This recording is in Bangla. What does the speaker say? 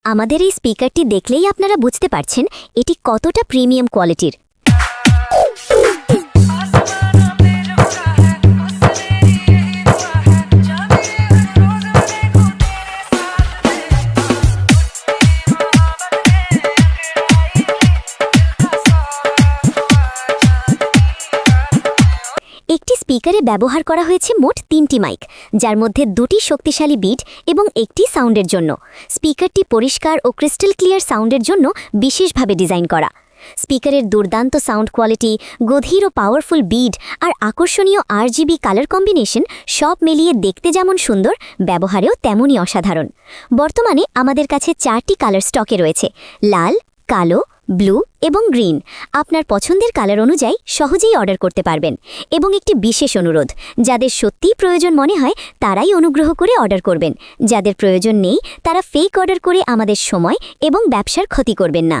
আমাদের এই স্পিকারটি দেখলেই আপনারা বুঝতে পারছেন এটি কতটা প্রিমিয়াম কোয়ালিটির। একটি স্পিকারে ব্যবহার করা হয়েছে মোট 3টি মাইক, যার মধ্যে 2টি শক্তিশালী বিট এবং একটি সাউন্ডের জন্য। স্পিকারটি পরিষ্কার ও ক্রিস্টাল ক্লিয়ার সাউন্ডের জন্য বিশেষভাবে ডিজাইন করা। স্পিকারের দুর্দান্ত সাউন্ড কোয়ালিটি, গভীর ও পাওয়ারফুল বিট আর আকর্ষণীয় RGB কালার কম্বিনেশন সব মিলিয়ে দেখতে যেমন সুন্দর, ব্যবহারেও তেমনই অসাধারণ। বর্তমানে আমাদের কাছে 4টি কালার স্টকে রয়েছে: লাল, কালো, ব্লু এবং গ্রিন। আপনার পছন্দের কালার অনুযায়ী সহজেই অর্ডার করতে পারবেন। এবং একটি বিশেষ অনুরোধ, যাদের সত্যিই প্রয়োজন মনে হয় তারাই অনুগ্রহ করে অর্ডার করবেন। যাদের প্রয়োজন নেই তারা ফেক অর্ডার করে আমাদের সময় এবং ব্যবসার ক্ষতি করবেন না।